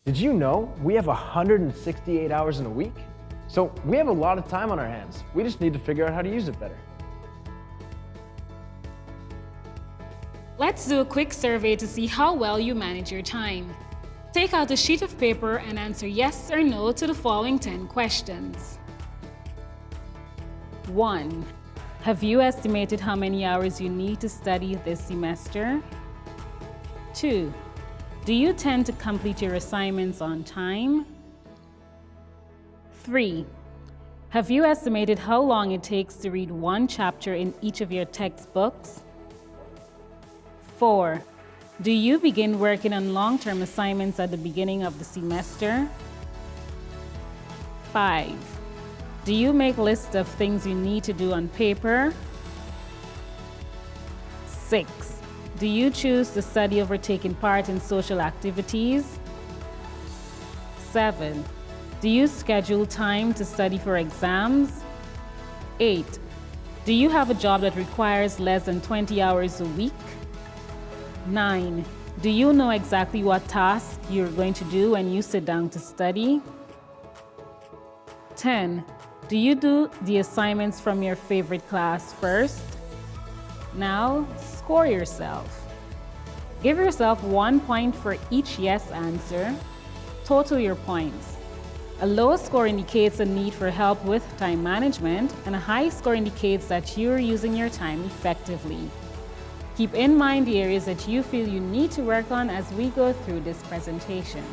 Did you know we have 168 hours in a week? So we have a lot of time on our hands. We just need to figure out how to use it better. Let's do a quick survey to see how well you manage your time. Take out a sheet of paper and answer yes or no to the following 10 questions. 1. Have you estimated how many hours you need to study this semester? 2. Do you tend to complete your assignments on time? 3. Have you estimated how long it takes to read one chapter in each of your textbooks? 4. Do you begin working on long-term assignments at the beginning of the semester? 5. Do you make lists of things you need to do on paper? 6. Do you choose to study over taking part in social activities? 7. Do you schedule time to study for exams? 8. Do you have a job that requires less than 20 hours a week? 9. Do you know exactly what task you're going to do when you sit down to study? 10. Do you do the assignments from your favorite class first? Now, score yourself. Give yourself 1 point for each yes answer. Total your points. A low score indicates a need for help with time management, and a high score indicates that you're using your time effectively. Keep in mind the areas that you feel you need to work on as we go through this presentation.